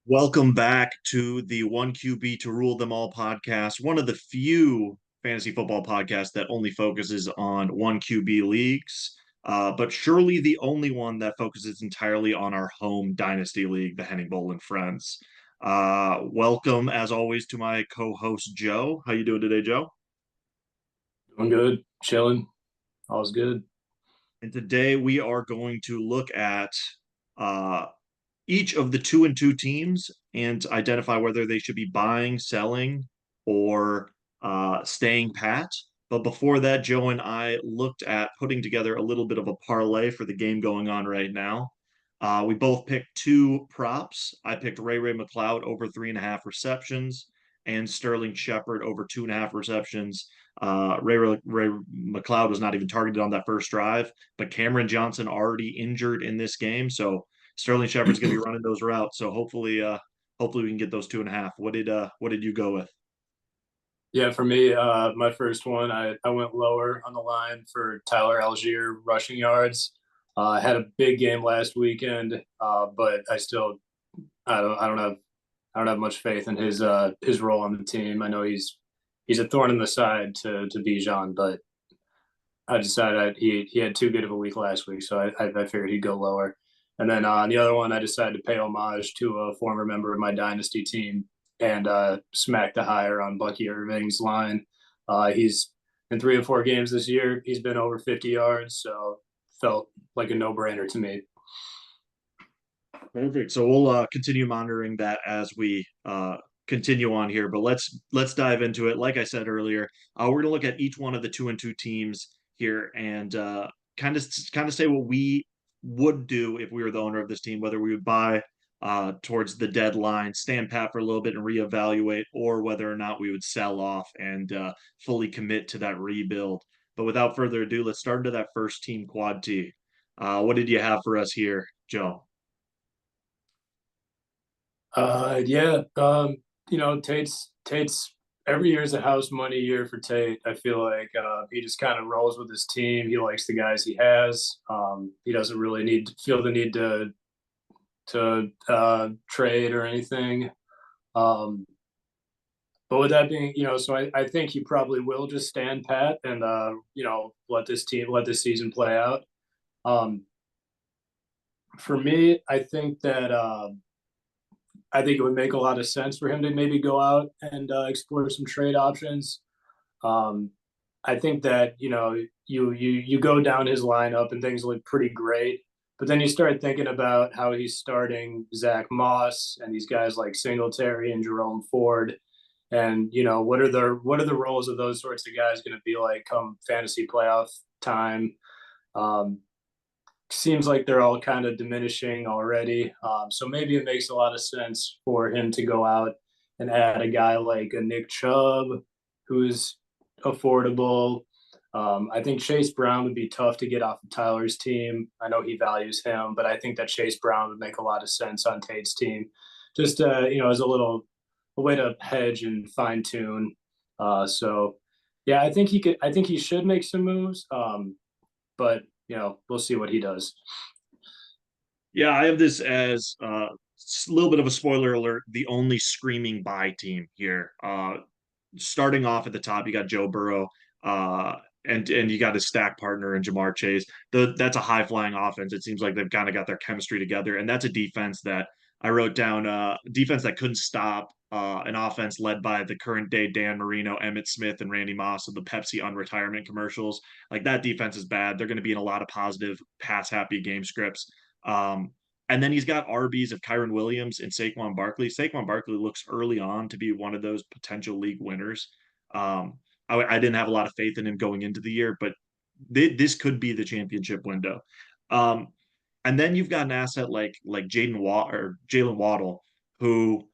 Welcome back to the One QB to Rule Them All podcast, one of the few fantasy football podcasts that only focuses on one QB leagues, but surely the only one that focuses entirely on our home dynasty league, the Henningbowl Friends. Welcome, as always, to my co-host Joe. How you doing today, Joe? I'm good, chilling. All's good. And today we are going to look at uh, each of the 2-2 teams and identify whether they should be buying, selling, or staying pat. But before that, Joe and I looked at putting together a little bit of a parlay for the game going on right now. We both picked two props. I picked Ray McLeod over 3.5 receptions and Sterling Shepard over 2.5 receptions. Ray McLeod was not even targeted on that first drive, but Cameron Johnson already injured in this game, so Sterling Shepard's going to be running those routes, so hopefully we can get those 2.5. What did you go with? Yeah, for me, my first one, I went lower on the line for Tyler Algier rushing yards. I had a big game last weekend, but I don't have much faith in his role on the team. I know he's a thorn in the side to Bijan, but I decided he had too good of a week last week, so I figured he'd go lower. And then on the other one, I decided to pay homage to a former member of my dynasty team and smack the higher on Bucky Irving's line. He's in 3 or 4 games this year. He's been over 50 yards, so felt like a no-brainer to me. Perfect. So we'll continue monitoring that as we continue on here. But let's dive into it. Like I said earlier, we're going to look at each one of the 2-2 teams here and kind of say what we would do if we were the owner of this team, whether we would buy towards the deadline, stand pat for a little bit and reevaluate, or whether or not we would sell off and fully commit to that rebuild. But without further ado, let's start into that first team quad T. What did you have for us here, Joe? Yeah, Tate's every year is a house money year for Tate. I feel like he just kind of rolls with his team. He likes the guys he has. He doesn't really feel the need to trade or anything. Um, but with that being, so I think he probably will just stand pat and let this season play out. Um, for me, I think it would make a lot of sense for him to maybe go out and explore some trade options. Um, I think that you go down his lineup and things look pretty great, but then you start thinking about how he's starting Zach Moss and these guys like Singletary and Jerome Ford, and what are the roles of those sorts of guys going to be like come fantasy playoff time? Um, Seems like they're all kind of diminishing already. So maybe it makes a lot of sense for him to go out and add a guy like a Nick Chubb, who's affordable. I think Chase Brown would be tough to get off of Tyler's team. I know he values him, but I think that Chase Brown would make a lot of sense on Tate's team, just as a way to hedge and fine tune. So yeah, I think he should make some moves. But we'll see what he does. Yeah, I have this as a little bit of a spoiler alert, the only screaming buy team here. Starting off at the top, you got Joe Burrow, uh, and you got his stack partner in Jamar Chase. That's a high flying offense. It seems like they've kind of got their chemistry together, and that's a defense that I wrote down. Defense that couldn't stop an offense led by the current day Dan Marino, Emmett Smith, and Randy Moss of the Pepsi unretirement commercials. Like that defense is bad. They're going to be in a lot of positive pass happy game scripts. Um, and then he's got RBs of Kyron Williams and Saquon Barkley. Saquon Barkley looks early on to be one of those potential league winners. I didn't have a lot of faith in him going into the year, but this could be the championship window. Um, and then you've got an asset like Jalen Waddle, who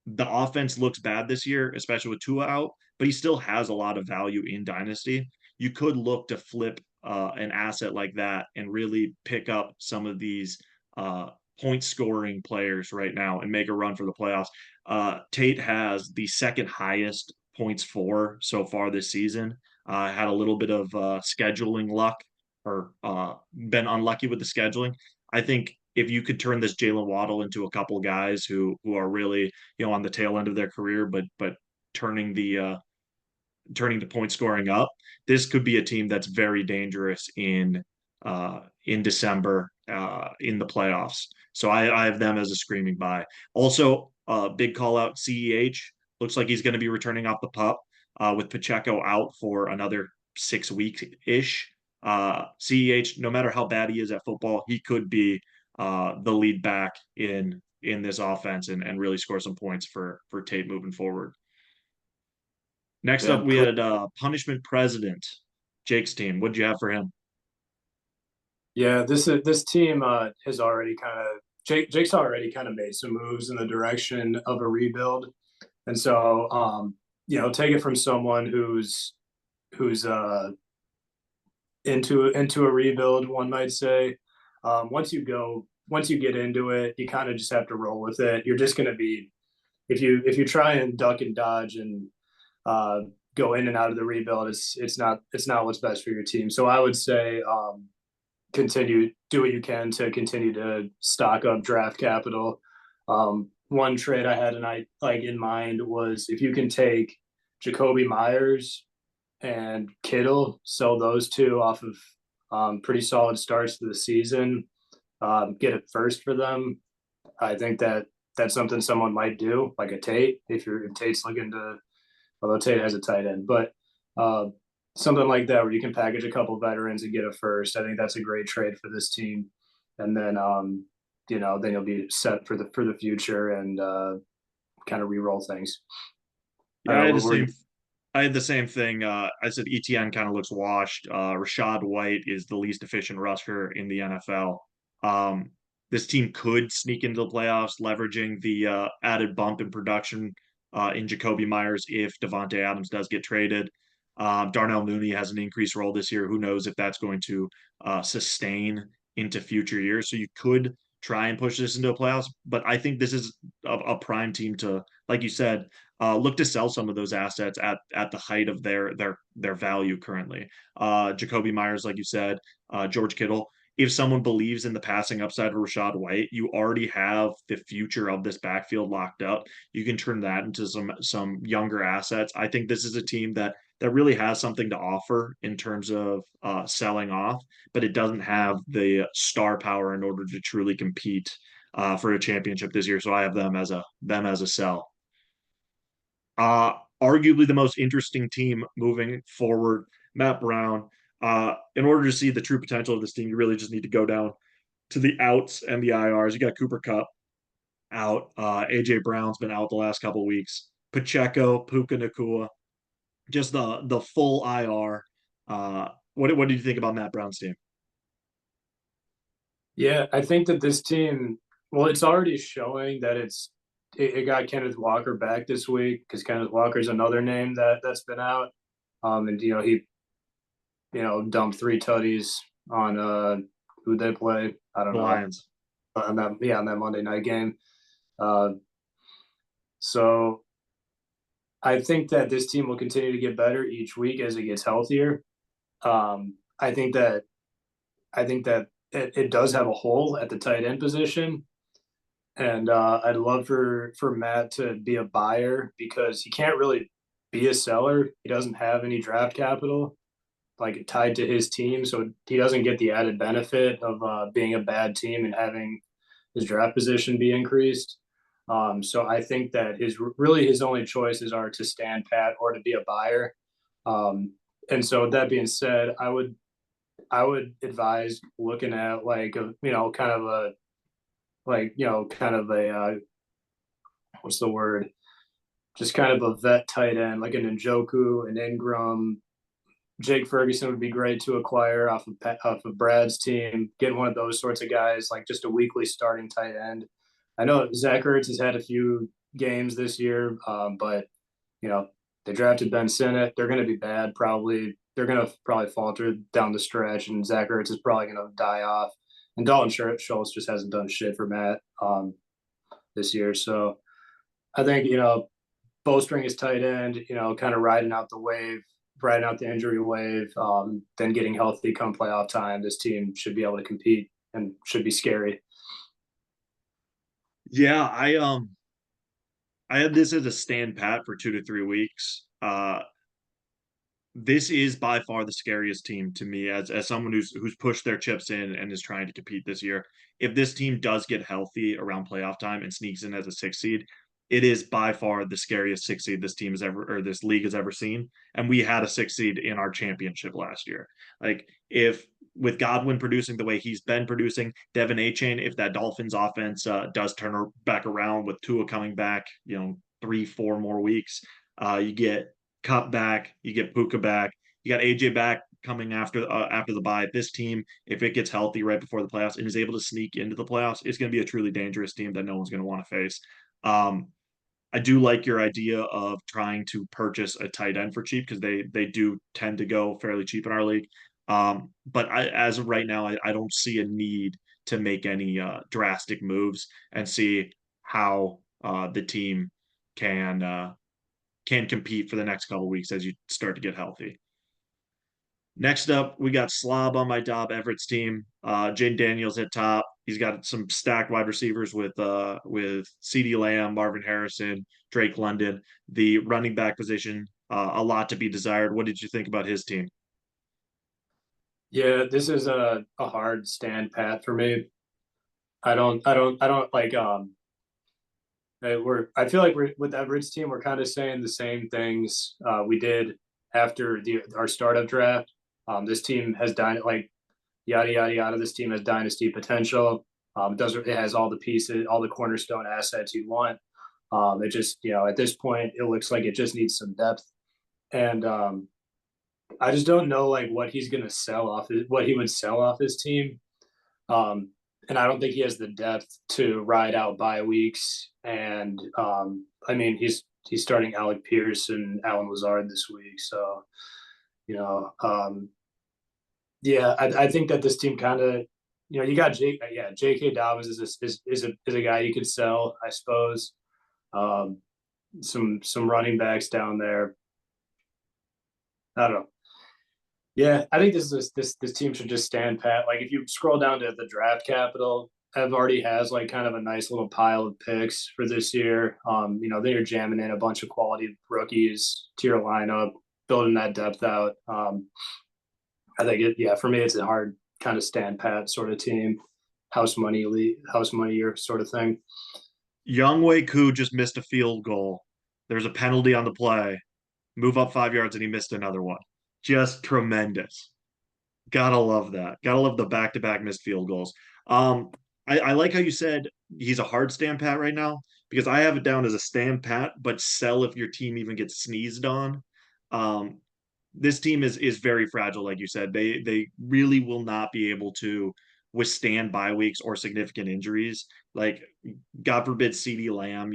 the offense looks bad this year, especially with Tua out, but he still has a lot of value in Dynasty. You could look to flip an asset like that and really pick up some of these uh, point scoring players right now and make a run for the playoffs. Tate has the second highest points for so far this season. Had a little bit of scheduling luck or been unlucky with the scheduling. I think if you could turn this Jalen Waddle into a couple guys who are really, on the tail end of their career, but turning the point scoring up, this could be a team that's very dangerous in December in the playoffs. So I have them as a screaming buy. Also, big call out CEH. Looks like he's going to be returning off the pup with Pacheco out for another 6 weeks ish. CEH, no matter how bad he is at football, he could be the lead back in this offense and really score some points for Tate moving forward. Next Yeah, up, we had Punishment President, Jake's team. What'd you have for him? yeah. This team has already kind of Jake's already kind of made some moves in the direction of a rebuild, and so take it from someone who's into a rebuild, one might say. Once you get into it, you kind of just have to roll with it. You're just going to be if you try and duck and dodge and uh, go in and out of the rebuild, it's not what's best for your team. So I would say continue do what you can to continue to stock up draft capital. One trade I had in mind was if you can take Jacoby Myers and Kittle, sell those two off of pretty solid starts to the season, get it first for them. I think that's something someone might do, like a Tate, if Tate's looking to, although Tate has a tight end, but uh, something like that where you can package a couple veterans and get a first. I think that's a great trade for this team, and then then you'll be set for the future and kind of re-roll things. I Yeah, don't know what were you. I had the same thing. I said ETN kind of looks washed. Rashad White is the least efficient rusher in the NFL. This team could sneak into the playoffs, leveraging the added bump in production in Jacoby Myers if Devontae Adams does get traded. Darnell Mooney has an increased role this year. Who knows if that's going to sustain into future years? So you could try and push this into the playoffs, but I think this is a prime team to, like you said, look to sell some of those assets at the height of their value currently. Jacoby Myers, like you said, George Kittle. If someone believes in the passing upside of Rashad White, you already have the future of this backfield locked up. You can turn that into some younger assets. I think this is a team that really has something to offer in terms of selling off, but it doesn't have the star power in order to truly compete for a championship this year. So I have them as a sell. Arguably the most interesting team moving forward, Matt Brown. In order to see the true potential of this team, you really just need to go down to the outs and the IRs. You got Cooper Kupp out. AJ Brown's been out the last couple of weeks. Pacheco, Puka Nakua, just the full IR. What did you think about Matt Brown's team? Yeah, I think that this team, well, it's already showing that it got Kenneth Walker back this week because Kenneth Walker's another name that's been out. And he dumped three tutties on who they play. I don't The know Lions. on that Monday night game. Uh, so I think that this team will continue to get better each week as it gets healthier. I think that it does have a hole at the tight end position, and I'd love for Matt to be a buyer because he can't really be a seller. He doesn't have any draft capital like tied to his team, so he doesn't get the added benefit of being a bad team and having his draft position be increased. So I think that his only choices are to stand pat or to be a buyer. And so with that being said, I would advise looking at like a kind of a what's the word? Just kind of a vet tight end, like an Njoku, an Ingram. Jake Ferguson would be great to acquire off of Brad's team. Getting one of those sorts of guys, like just a weekly starting tight end. I know Zach Ertz has had a few games this year, but you know they drafted Ben Sinnott. They're going to be bad. Probably they're going to probably falter down the stretch, and Zach Ertz is probably going to die off. And Dalton Schultz just hasn't done shit for Matt this year. So I think bowstring is tight end. Kind of riding out the injury wave, then getting healthy come playoff time. This team should be able to compete and should be scary. Yeah, I had this as a stand pat for 2 to 3 weeks. This is by far the scariest team to me as someone who's pushed their chips in and is trying to compete this year. If this team does get healthy around playoff time and sneaks in as a 6 seed, it is by far the scariest 6 seed this team has ever or this league has ever seen. And we had a 6 seed in our championship last year. Like if with Godwin producing the way he's been producing, Devin Achane, if that Dolphins offense does turn back around with Tua coming back, 3, 4 more weeks, you get Cup back, you get Puka back, you got AJ back coming after the bye. This team, if it gets healthy right before the playoffs and is able to sneak into the playoffs, it's going to be a truly dangerous team that no one's going to want to face. Um, I do like your idea of trying to purchase a tight end for cheap because they do tend to go fairly cheap in our league. But as of right now, I don't see a need to make any drastic moves and see how the team can can compete for the next couple weeks as you start to get healthy. Next up, we got Slob on my top Everett's team. Jaden Daniels at top. He's got some stacked wide receivers with CeeDee Lamb, Marvin Harrison, Drake London. The running back position, a lot to be desired. What did you think about his team? Yeah, this is a hard stand pat for me. I don't like I feel like we're with Everett's team, we're kind of saying the same things we did after our startup draft. This team has like yada yada yada. This team has dynasty potential. It has all the pieces, all the cornerstone assets you want. It just at this point it looks like it just needs some depth, and I just don't know like what he's gonna sell off, what he would sell off his team. Um, and I don't think he has the depth to ride out bye weeks. And I mean, he's starting Alec Pierce and Alan Lazard this week, so you know, yeah, I think that this team kind of, you got J.K. Dobbins is a guy you could sell, I suppose. Um, some running backs down there. I don't know. Yeah, I think this team should just stand pat. Like if you scroll down to the draft capital, Ev already has like kind of a nice little pile of picks for this year. They're jamming in a bunch of quality rookies to your lineup, building that depth out. I think for me it's a hard kind of stand pat sort of team, house money year sort of thing. Young Wei Koo just missed a field goal. There's a penalty on the play. Move up 5 yards and he missed another one. Just tremendous. Gotta love that. Gotta love the back-to-back missed field goals. Um, I like how you said he's a hard stand pat right now because I have it down as a stand pat, but sell if your team even gets sneezed on. Um, this team is very fragile, like you said. They really will not be able to withstand bye weeks or significant injuries. Like God forbid, CeeDee Lamb,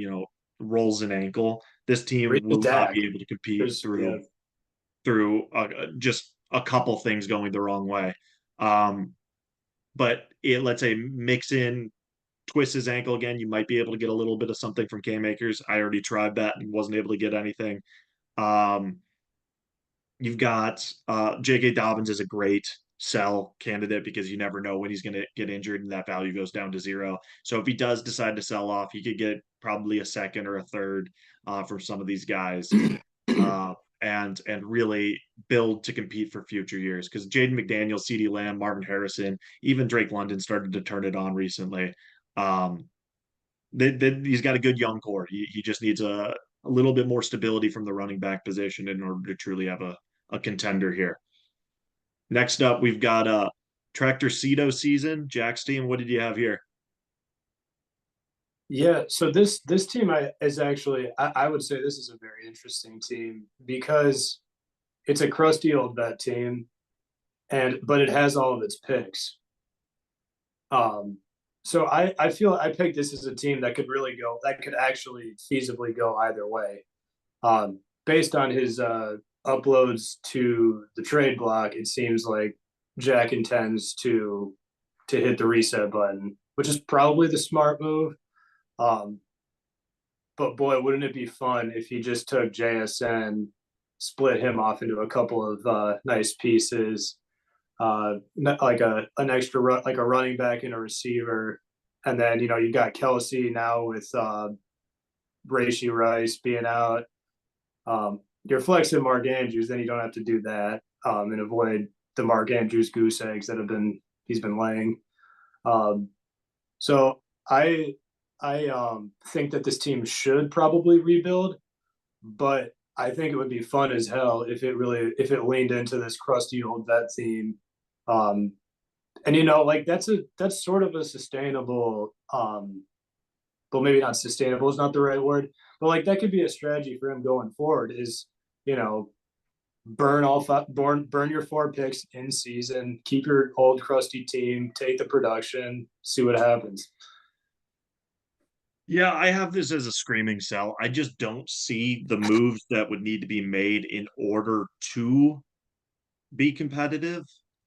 rolls an ankle. This Or team even will not Dak. be able to compete There's yeah, through just a couple things going the wrong way. Um, but let's say mix in twist his ankle again, you might be able to get a little bit of something from Cam Akers. I already tried that and wasn't able to get anything. Um, you've got J.K. Dobbins is a great sell candidate because you never know when he's going to get injured and that value goes down to zero. So if he does decide to sell off, he could get probably a second or a third from some of these guys. And really build to compete for future years. Because Jaden McDaniel, CeeDee Lamb, Marvin Harrison, even Drake London started to turn it on recently. Um, he's got a good young core. He just needs a little bit more stability from the running back position in order to truly have a contender here. Next up, we've got Tractor Cedo season. Jack's team, what did you have here? Yeah, so this team is actually I would say this is a very interesting team because it's a crusty old vet team, but it has all of its picks. Um, so I feel I picked this as a team that could actually feasibly go either way. Based on his uploads to the trade block, it seems like Jack intends to hit the reset button, which is probably the smart move. Um, but boy, wouldn't it be fun if he just took JSN, split him off into a couple of nice pieces, like an extra like a running back and a receiver, And then, you got Kelsey now with Rashee Rice being out. You're flexing Mark Andrews, then you don't have to do that and avoid the Mark Andrews goose eggs that he's been laying. Um, so I think that this team should probably rebuild, but I think it would be fun as hell if it leaned into this crusty old vet theme. Um, and like that's sort of a sustainable well, maybe not sustainable is not the right word, but like that could be a strategy for him going forward is, you know, burn your 4 picks in season, keep your old crusty team, take the production, see what happens. Yeah, I have this as a screaming sell. I just don't see the moves that would need to be made in order to be competitive.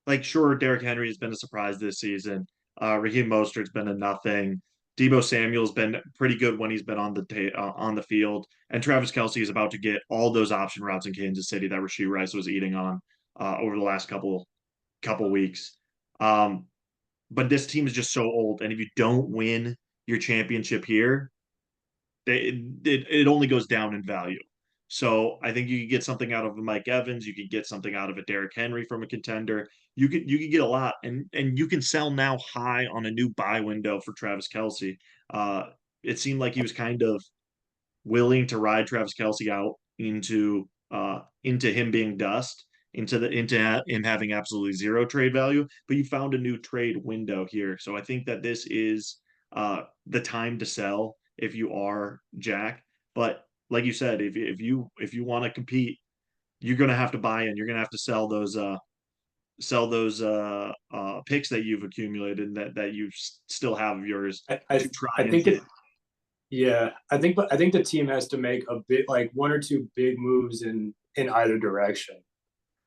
Like, sure, Derrick Henry has been a surprise this season. Raheem Mostert's been a nothing. Debo Samuel's been pretty good when he's been on the field, and Travis Kelce is about to get all those option routes in Kansas City that Rashee Rice was eating on over the last couple weeks. Um, but this team is just so old, and if you don't win your championship here, it only goes down in value. So I think you could get something out of a Mike Evans. You could get something out of a Derrick Henry from a contender. You could get a lot, and you can sell now high on a new buy window for Travis Kelce. Uh, it seemed like he was kind of willing to ride Travis Kelce out into him being dust, into him having absolutely zero trade value. But you found a new trade window here, so I think that this is the time to sell if you are Jack. But like you said, if you want to compete, you're going to have to buy in. You're going to have to sell those picks that you've accumulated that you still have of yours I I, to try I and think hit. it Yeah, I think the team has to make a bit like one or two big moves in either direction.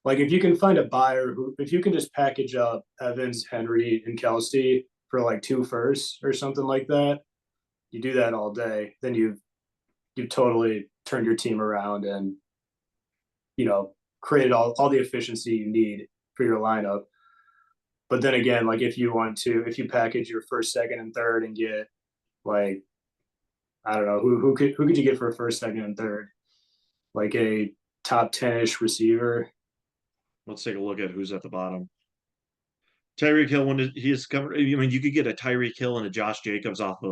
Like if you can find a buyer who, if you can just package up Evans, Henry, and Kelsey for like 2 firsts or something like that, you do that all day, then you've totally turned your team around and created all the efficiency you need for your lineup. But then again, like if you package your first, second, and third and get like I don't know who could you get for a first, second, and third, like a top 10ish receiver. Let's take a look at who's at the bottom. Tyreek Hill, when he is covered, I mean, you could get a Tyreek Hill and a Josh Jacobs off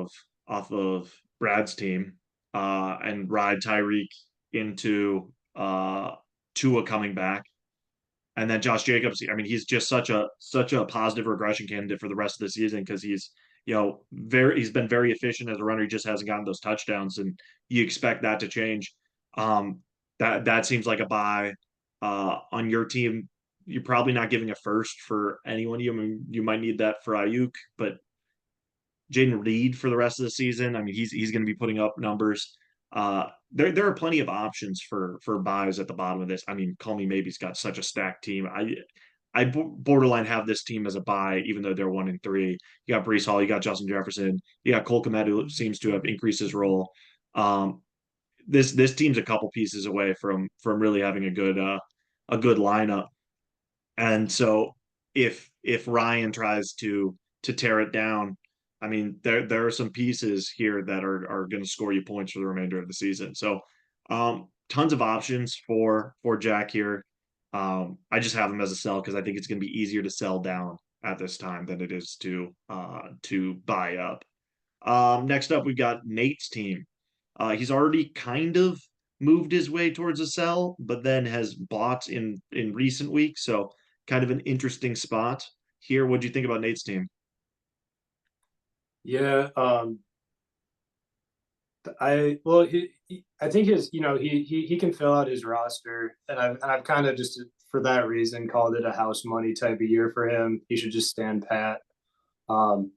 of Brad's team, and ride Tyreek into Tua coming back, and then Josh Jacobs. I mean, he's just such a positive regression candidate for the rest of the season because he's been very efficient as a runner. He just hasn't gotten those touchdowns, and you expect that to change. Um, that seems like a buy. On your team, you're probably not giving a first for anyone. You might need that for Ayuk, but Jaden Reed for the rest of the season. I mean, he's going to be putting up numbers. There are plenty of options for buys at the bottom of this. I mean, call me maybe's got such a stacked team. I borderline have this team as a buy, even though they're 1-3. You got Brees Hall, you got Justin Jefferson, you got Cole Kmet, who seems to have increased his role. Um, this team's a couple pieces away from really having a good lineup. And so if Ryan tries to tear it down, I mean there are some pieces here that are going to score you points for the remainder of the season. So tons of options for Jack here. I just have him as a sell because I think it's going to be easier to sell down at this time than it is to buy up. Next up, we've got Nate's team. He's already kind of moved his way towards a sell, but then has bought in recent weeks. So kind of an interesting spot here. What do you think about Nate's team? Yeah, I well I think he can fill out his roster, and I've kind of just for that reason called it a house money type of year for him. He should just stand pat. Um,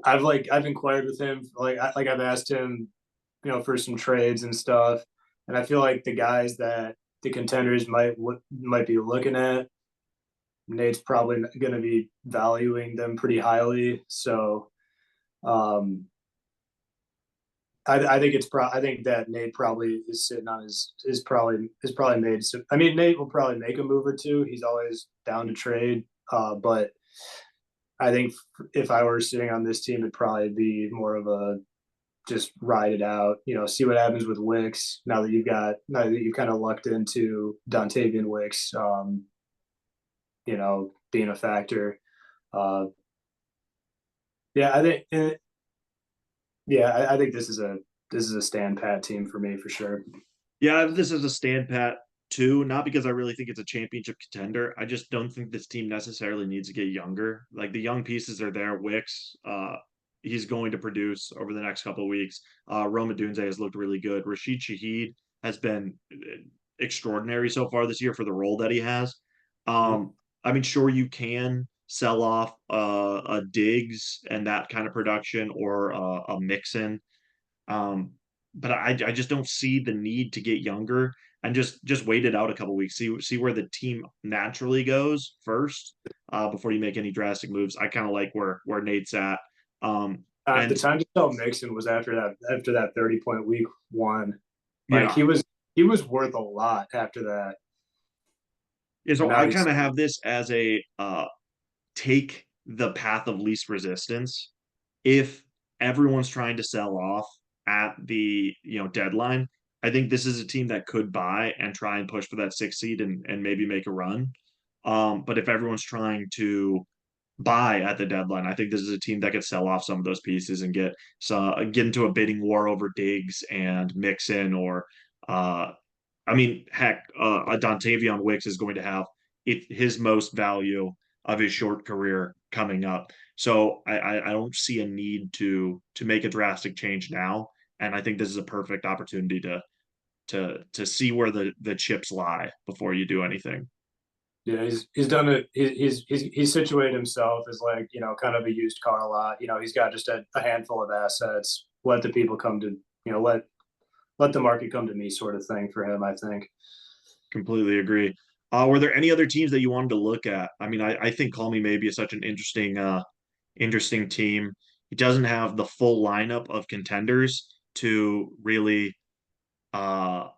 I've inquired with him, like I've asked him, for some trades and stuff, and I feel like the guys that the contenders might be looking at, Nate's probably going to be valuing them pretty highly. So um, I think I think that Nate probably is sitting on is probably made. So I mean, Nate will probably make a move or two. He's always down to trade, but I think if I were sitting on this team, it'd probably be more of a just ride it out. See what happens with Wicks now that you've kind of lucked into Dontavian Wicks. Being a factor. Uh, yeah, I think. Yeah, I think this is a stand pat team for me for sure. Yeah, this is a stand pat too, not because I really think it's a championship contender. I just don't think this team necessarily needs to get younger. Like the young pieces are there. Wicks, he's going to produce over the next couple of weeks. Roma Dunze has looked really good. Rashid Shaheed has been extraordinary so far this year for the role that he has. Mhm. I mean, sure you can sell off a Diggs and that kind of production or a Mixon, um, but I just don't see the need to get younger and just wait it out a couple weeks, see where the team naturally goes first, before you make any drastic moves. I kind of like where Nate's at. The And time to sell Mixon was after that 30-point week one. Like yeah, he was worth a lot after that, yeah, and so now I he's kind of have this as a take the path of least resistance. If everyone's trying to sell off at the deadline, I think this is a team that could buy and try and push for that 6 seed and maybe make a run. But if everyone's trying to buy at the deadline, I think this is a team that could sell off some of those pieces and get into a bidding war over Diggs and Mixon or I mean, heck, a Dontavian Wicks is going to have his most value of his short career coming up. So I don't see a need to make a drastic change now, and I think this is a perfect opportunity to see where the chips lie before you do anything. yeah he's done it. He's situated himself as like kind of a used car lot. He's got just a handful of assets. Let the people come to let the market come to me sort of thing for him. I think. Completely agree. Were there any other teams that you wanted to look at? I mean, I think Call Me Maybe is such an interesting team. He doesn't have the full lineup of contenders to really uh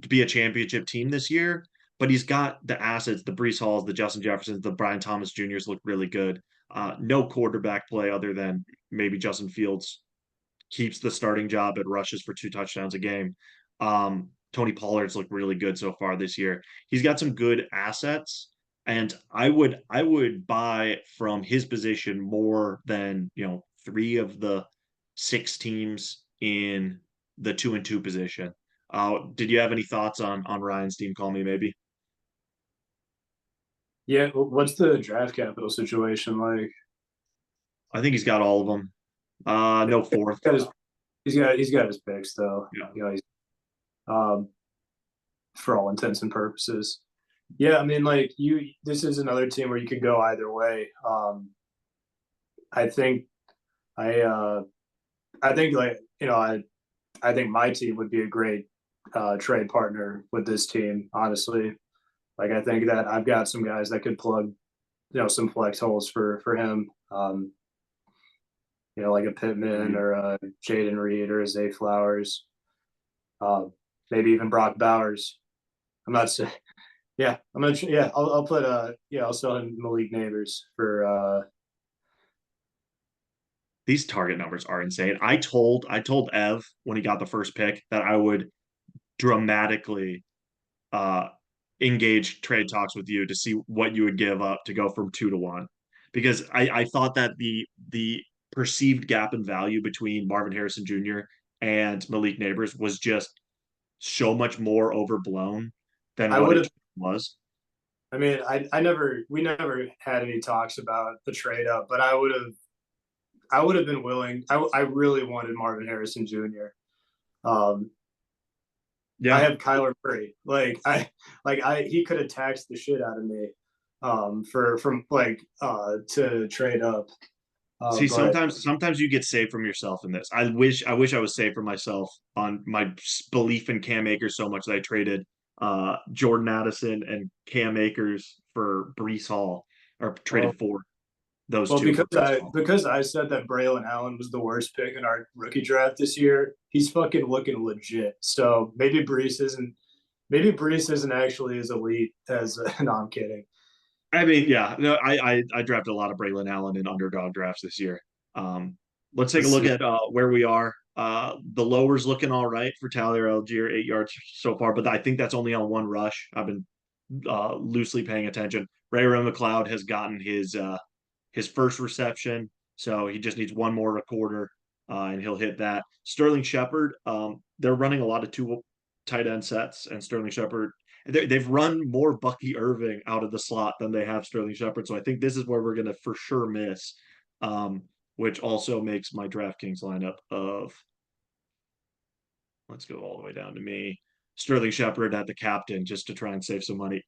to be a championship team this year, but he's got the assets, the Brees Halls, the Justin Jeffersons, the Brian Thomas Juniors look really good. No quarterback play other than maybe Justin Fields keeps the starting job and rushes for 2 touchdowns a game. Tony Pollard's looked really good so far this year. He's got some good assets, and I would buy from his position more than 3 of the 6 teams in the 2-2 position. Did you have any thoughts on Ryan's team? Call me maybe. Yeah, what's the draft capital situation like? I think he's got all of them. No He's fourth. got his he's got his picks though. Yeah. He's um for all intents and purposes. Yeah, I mean, like this is another team where you could go either way. I think I I think like I think my team would be a great trade partner with this team. Honestly, like I think that I've got some guys that could plug some flex holes for him. Like a Pittman or a Jaden Reed or a Zay Flowers, maybe even Brock Bowers. I'm not saying, yeah, I'm gonna, yeah, I'll put, I'll sell him Malik Neighbors for, These target numbers are insane. I told Ev when he got the first pick that I would dramatically uh engage trade talks with you to see what you would give up to go from 2 to 1. Because I thought that the perceived gap in value between Marvin Harrison Jr. and Malik Neighbors was just so much more overblown than I what would it have, was. I mean, we never had any talks about the trade up, but I would have been willing. I really wanted Marvin Harrison Jr. Um, I Yeah. have Kyler Murray. He could have taxed the shit out of me, from to trade up. See, But sometimes you get saved from yourself in this. I wish I was saved from myself on my belief in Cam Akers so much that I traded Jordan Addison and Cam Akers for Brees Hall, or well, traded for those well, two for because Brees I Hall. because I said that Braylon Allen was the worst pick in our rookie draft this year. He's fucking looking legit. So maybe Brees isn't actually as elite as. No, I'm kidding. I mean, yeah, no, I drafted a lot of Braylon Allen in underdog drafts this year. Let's take a Let's look see. at where we are. The lower's looking all right for Tyler Algier, 8 yards so far, but I think that's only on one rush. I've been loosely paying attention. Ray McLeod has gotten his first reception, so he just needs one more quarter, and he'll hit that. Sterling Shepard, they're running a lot of two tight end sets, and Sterling Shepard, they've run more Bucky Irving out of the slot than they have Sterling Shepard. So I think this is where we're going to for sure miss, which also makes my DraftKings lineup of, let's go all the way down to me. Sterling Shepard at the captain just to try and save some money.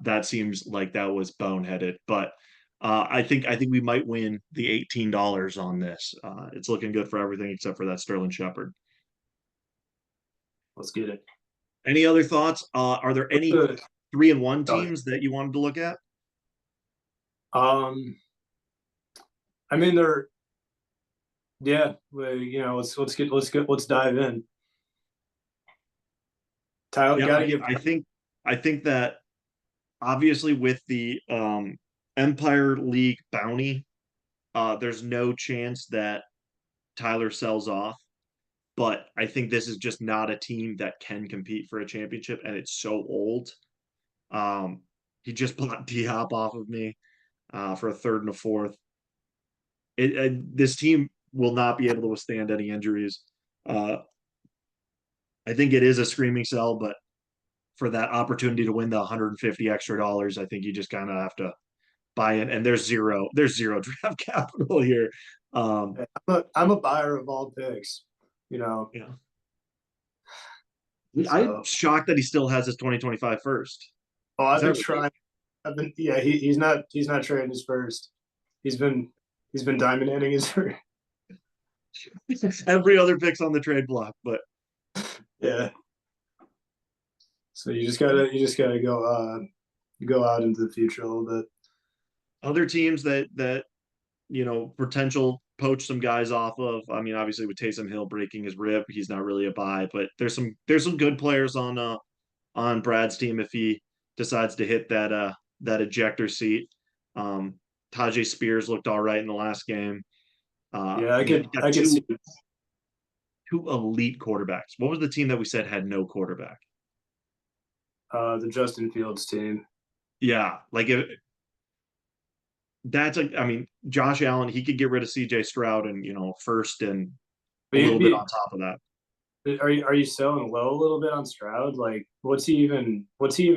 That seems like that was boneheaded, but I think we might win the $18 on this. It's looking good for everything except for that Sterling Shepard. Let's get it. Any other thoughts? Are there any Uh, 3-1 oh, teams that you wanted to look at? Um, I mean, they're yeah. Let's dive in. Tyler, Yeah, got to I, give. I think I think that obviously with the Empire League bounty, there's no chance that Tyler sells off. But I think this is just not a team that can compete for a championship, and it's so old. Um, he just bought D Hop off of me for a third and a fourth. This team will not be able to withstand any injuries. Uh, I think it is a screaming sell, but for that opportunity to win the 150 extra dollars, I think you just kind of have to buy in. And there's zero draft capital here. Um, I'm a buyer of all picks. You know, you know, I'm so shocked that he still has his 2025 first. Is I've been that trying. I've been yeah. He's not trading his first. He's been he's been diamond hitting his first. every other pick's on the trade block? But Yeah. So you just gotta go out into the future a little bit. other teams that potential poach some guys off of. I mean, obviously with Taysom Hill breaking his rib, he's not really a buy, but there's some good players on Brad's team if he decides to hit that ejector seat. Um, Tajay Spears looked all right in the last game. Yeah, You got I could see two elite quarterbacks. What was the team that we said had no quarterback? the Justin Fields team. Yeah, like I mean, Josh Allen, he could get rid of CJ Stroud and, first and a But little bit on top of that. are you selling low a little bit on Stroud? Like, what's he even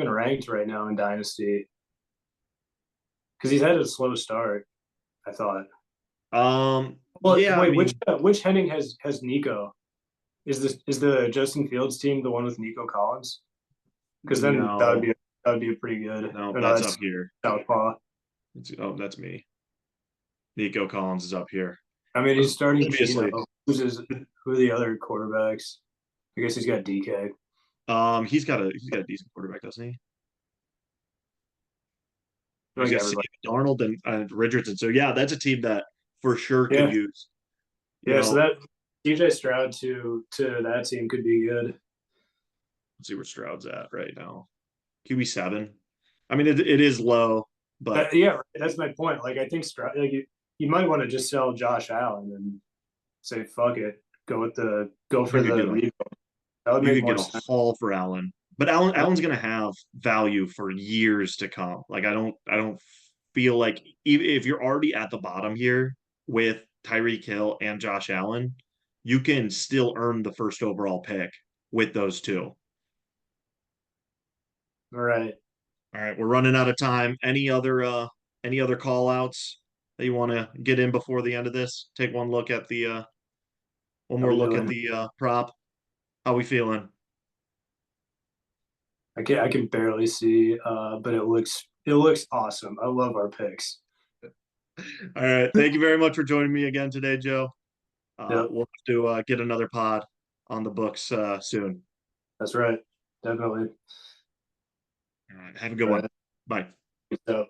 ranked right now in Dynasty? Because he's had a slow start. I thought. Well, Yeah, I wait, mean, which Henning has Nico? Is the Justin Fields team the one with Nico Collins? Because then no, that would be a pretty good. no, Or no, that's up that's here. Southpaw. That's me. Nico Collins is up here. I mean, he's starting Gino. Obviously, Who are the other quarterbacks? I guess he's got DK. he's got a decent quarterback, doesn't he? He's Like got Sam everybody. Darnold and Richardson. So yeah, that's a team that for sure could Yeah, use. You yeah. So know, that DJ Stroud to that team could be good. let's see where Stroud's at right now. QB7. I mean, it is low, but Yeah, that's my point. Like I think Stroud, like you might want to just sell Josh Allen and say fuck it, go for you could the get a lead. That would you make could more get a sense. haul for Allen. But Allen's going to have value for years to come. Like I don't feel like even if you're already at the bottom here with Tyreek Hill and Josh Allen, you can still earn the first overall pick with those two. All right. All right, we're running out of time. Any other call outs that you want to get in before the end of this? Take one How more we look at doing? the prop. How we feeling? I can barely see, but it looks awesome. I love our picks. All right. Thank you very much for joining me again today, Joe. Yep, We'll have to get another pod on the books soon. that's right. Definitely. All right. Have a good All one. right. Bye. So.